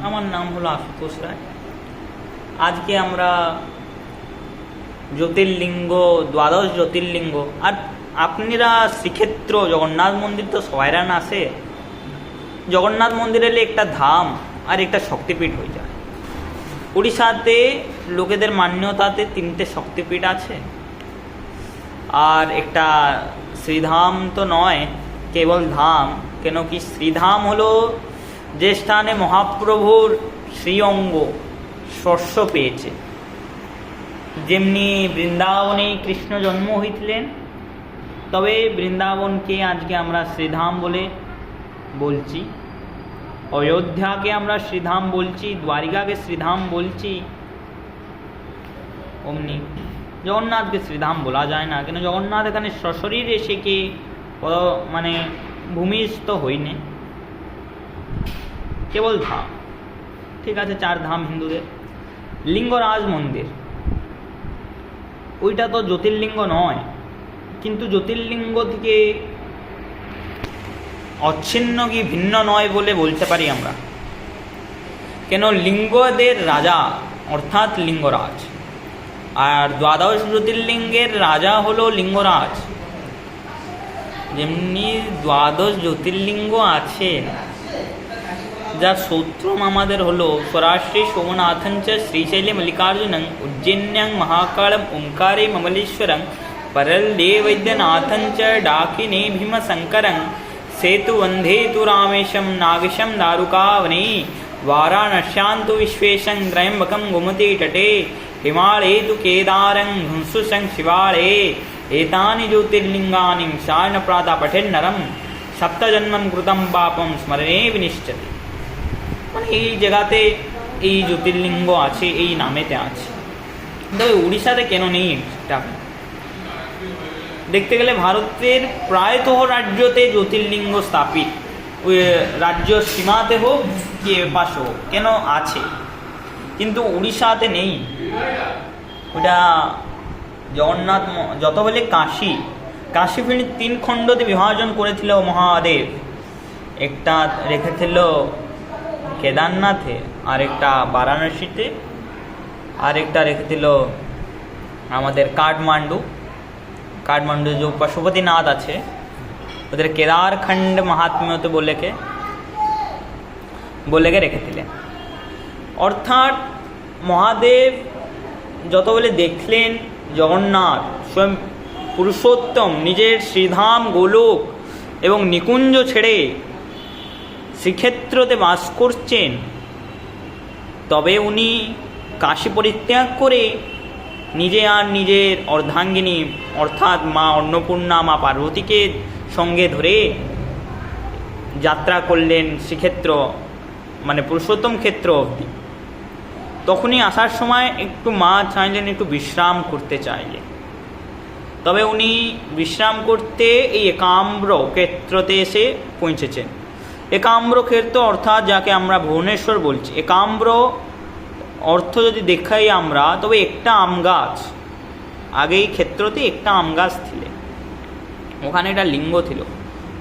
আমার নাম হলো আশুতোষ রায়। আজকে আমরা জ্যোতির্লিঙ্গ, দ্বাদশ জ্যোতির্লিঙ্গ, আর আপনারা শ্রীক্ষেত্র জগন্নাথ মন্দির তো সবাইরা না আসে। জগন্নাথ মন্দির এলে একটা ধাম আর একটা শক্তিপীঠ হয়ে যায়। উড়িষ্যাতে লোকেদের মান্যতাতে 3টে শক্তিপীঠ আছে, আর একটা শ্রীধাম তো নয়, কেবল ধাম। কেন কি শ্রীধাম হলো যে স্থানে মহাপ্রভুর শ্রীঅঙ্গ স্পর্শ পেয়েছে। যেমনি বৃন্দাবনে কৃষ্ণ জন্ম হয়েছিলেন, তবে বৃন্দাবনকে আজকে আমরা শ্রীধাম বলে বলছি, অযোধ্যাকে আমরা শ্রীধাম বলছি, দ্বারিকাকে শ্রীধাম বলছি। অমনি জগন্নাথকে শ্রীধাম বলা যায় না, কেন জগন্নাথ এখানে সশরীর এসে কে মানে ভূমিস্থ হইনি, কেবল ধাম। ঠিক আছে, 4 ধাম হিন্দুদের। লিঙ্গরাজ মন্দির, ওইটা তো জ্যোতির্লিঙ্গ নয়, কিন্তু জ্যোতির্লিঙ্গ থেকে অচ্ছিন্ন কি ভিন্ন নয় বলে বলতে পারি আমরা। কেন লিঙ্গদের রাজা অর্থাৎ লিঙ্গরাজ, আর দ্বাদশ জ্যোতির্লিঙ্গের রাজা হলো লিঙ্গরাজ। যেমনি দ্বাদশ জ্যোতির্লিঙ্গ আছে, যার সূত্রম আমাদের হলো স্বরাষ্ট্রী সোমনাথঞ্চ শ্রীশৈলে মল্লিকার্জুনং উজ্জয়িন্যাং মহাকালম ওঙ্কারে মমলেশ্বরং परल देवैद्यनाथंच डाकिने भीमशंकरं सेतुवंधे तु रामेशं नागेशं दारुकावने वाराणस्यान्तु विश्वेशं त्रयंबकं गोमती तटे हिमालये तु केदारं धुंसुशं शिवालये एतानि ज्योतिर्लिंगानि सायन प्रातः पठेन्नरं सप्तजन्मं कृतं पापं स्मरणे विनिश्चते। মানে এই জায়গাতে এই জ্যোতির্লিঙ্গ আছে, এই নামেতে আছে। তবে উড়িষ্যাতে কেন নেই এটা দেখতে গেলে ভারতের প্রায়তঃ রাজ্যতে জ্যোতির্লিঙ্গ স্থাপিত, ওই রাজ্য সীমাতে হোক কি পাশ হোক কেন আছে, কিন্তু উড়িষ্যাতে নেই। ওটা জগন্নাথ যত বলে কাশীপীঠ 3 খণ্ডতে বিভাজন করেছিল মহাদেব। একটা রেখেছিল কেদারনাথে, আরেকটা বারাণসীতে, আরেকটা রেখেছিল আমাদের কাঠমান্ডু যে পশুপতিনাথ আছে, ওদের কেদারখণ্ড মাহাত্ম্যতে বলে রেখেছিলেন। অর্থাৎ মহাদেব যত বলে দেখলেন জগন্নাথ স্বয়ং পুরুষোত্তম নিজের শ্রীধাম গোলক এবং নিকুঞ্জ ছেড়ে শ্রীক্ষেত্রতে বাস করছেন, তবে উনি কাশী পরিত্যাগ করে নিজে আর নিজের অর্ধাঙ্গিনী অর্থাৎ মা অন্নপূর্ণা, মা পার্বতীকে সঙ্গে ধরে যাত্রা করলেন শ্রীক্ষেত্র, মানে পুরুষোত্তম ক্ষেত্র অবধি। তখনই আসার সময় একটু মা চাইলেন, একটু বিশ্রাম করতে চাইলেন। তবে উনি বিশ্রাম করতে এই একাম্র ক্ষেত্রতে এসে পৌঁছেছেন। একাম্র ক্ষেত্র অর্থাৎ যাকে আমরা ভুবনেশ্বর বলছি, একাম্র অর্থ যদি দেখাই আমরা, তবে একটা আম গাছ, আগে এই ক্ষেত্রতে একটা আম গাছ ছিল, ওখানে একটা লিঙ্গ ছিল,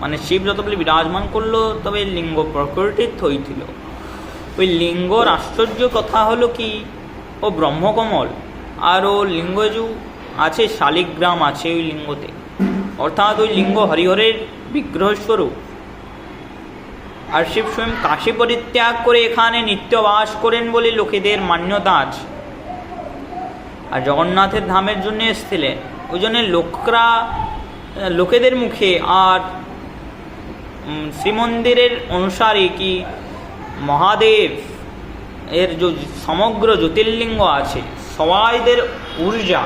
মানে শিব যত বলে বিরাজমান করলো, তবে লিঙ্গ প্রকৃতির হয়েছিল। ওই লিঙ্গর আশ্চর্য কথা হলো কি, ও ব্রহ্মকমল আর ও লিঙ্গজু আছে, শালিগ্রাম আছে ওই লিঙ্গতে, অর্থাৎ ওই লিঙ্গ হরিহরের বিগ্রহস্বরূপ। আর শিব স্বয়ং কাশী পরিত্যাগ করে এখানে নিত্যবাস করেন বলে লোকেদের মান্যতা আছে। আর জগন্নাথের ধামের জন্য এসেছিলেন, ওই জন্য লোকেদের মুখে আর শ্রীমন্দিরের অনুসারে কি মহাদেব এর যে সমগ্র জ্যোতির্লিঙ্গ আছে, সবাইদের ঊর্জা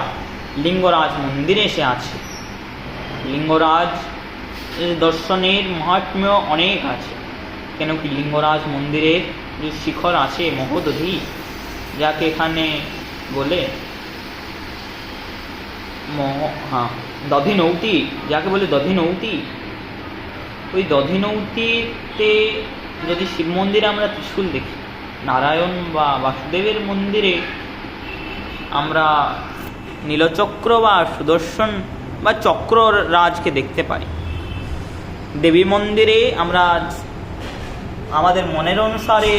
লিঙ্গরাজ মন্দিরে এসে আছে। লিঙ্গরাজ দর্শনের মহাত্ম্য অনেক আছে, কেন কি লিঙ্গরাজ মন্দিরের যে শিখর আছে মহোদধি, যাকে এখানে বলে দধিনৌতি, যাকে বলে দধিনৌতি। ওই দধিনৌতিতে যদি শিব মন্দিরে আমরা ত্রিশূল দেখি, নারায়ণ বা বাসুদেবের মন্দিরে আমরা নীলচক্র বা সুদর্শন বা চক্র রাজকে দেখতে পারি। দেবী মন্দিরে আমরা আমাদের মনের অনুসারে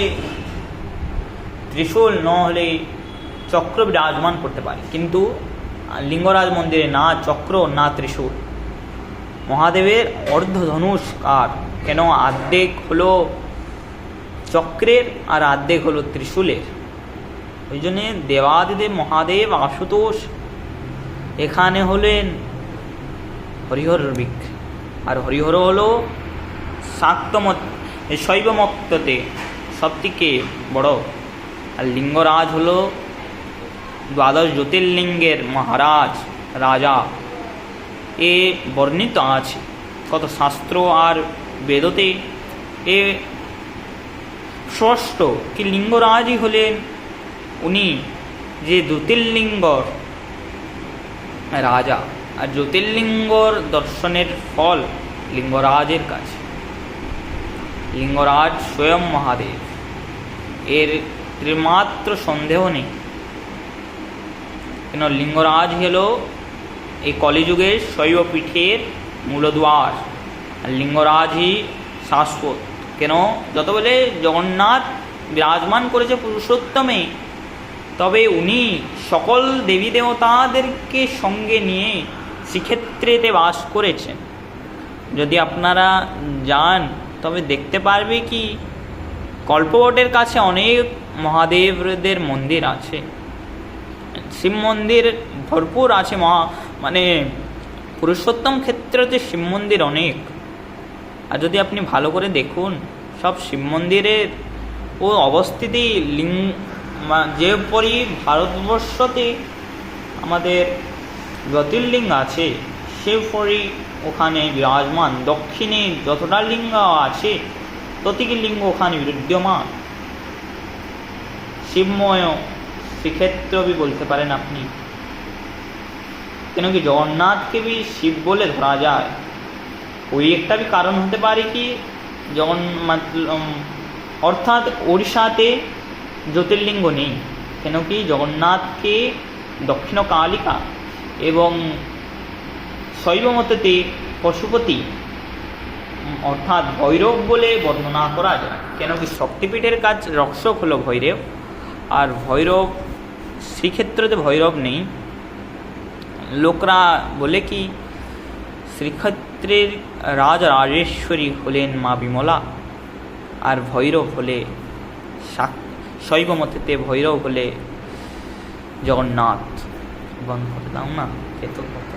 ত্রিশূল ন হলে চক্র বিরাজমান করতে পারে, কিন্তু লিঙ্গরাজ মন্দিরে না চক্র না ত্রিশূল। মহাদেবের অর্ধধনুষ্কার, কেন আর্ধেক হলো চক্রের আর আর্ধেক হলো ত্রিশূলের। ওই জন্যে দেবাদিদেব মহাদেব আশুতোষ এখানে হলেন হরিহর বৃক্ষ, আর হরিহর হলো শাক্তমত শৈবমক্ততে সবথেকে বড়, আর লিঙ্গরাজ হলো দ্বাদশ জ্যোতির্লিঙ্গের মহারাজ রাজা। এ বর্ণিত আছে কত শাস্ত্র আর বেদতে, এ ষষ্ঠ কি লিঙ্গরাজই হলেন উনি যে জ্যোতির্লিঙ্গর রাজা, আর জ্যোতির্লিঙ্গর দর্শনের ফল লিঙ্গরাজের কাছে। লিঙ্গরাজ স্বয়ং মহাদেব, এর ত্রিমাত্র সন্দেহ নেই। কেন লিঙ্গরাজ হল এই কলিযুগের শৈবপীঠের মূলদ্বার, আর লিঙ্গরাজই শাশ্বত। কেন যত বলে জগন্নাথ বিরাজমান করেছে পুরুষোত্তমে, তবে উনি সকল দেবী দেবতাদেরকে সঙ্গে নিয়ে শ্রীক্ষেত্রেতে বাস করেছেন। যদি আপনারা যান তবে দেখতে পারবে কি কল্পবটের কাছে অনেক মহাদেবদের মন্দির আছে, শিব মন্দির ভরপুর আছে। মানে পুরুষোত্তম ক্ষেত্রতে শিব মন্দির অনেক। আর যদি আপনি ভালো করে দেখুন সব শিব মন্দিরের ও অবস্থিতি যেপরি ভারতবর্ষতে আমাদের জ্যোতির্লিঙ্গ আছে সেপরি ওখানে বিরাজমান। দক্ষিণে যতটা লিঙ্গ আছে ততটি লিঙ্গ ওখানে বিদ্যমান। শিবময় শ্রীক্ষেত্র বি বলতে পারেন আপনি, কেন কি জগন্নাথকে বি শিব বলে ধরা যায়। ওই একটা বি কারণ হতে পারে কি জগন্নাথ অর্থাৎ ওড়িশাতে জ্যোতির্লিঙ্গ নেই, কেন কি জগন্নাথকে দক্ষিণ কালিকা এবং শৈবমতেতে পশুপতি অর্থাৎ ভৈরব বলে বর্ণনা করা যায়। কেন কি শক্তিপীঠের কাজ রক্ষক হলো ভৈরব, আর ভৈরব শ্রীক্ষেত্রতে ভৈরব নেই। লোকরা বলে কি শ্রীক্ষেত্রের রাজরাজেশ্বরী হলেন মা বিমলা, আর ভৈরব হলে শৈবমতেতে ভৈরব হলে জগন্নাথ। বন্ধ করে দাও না, এত কথা।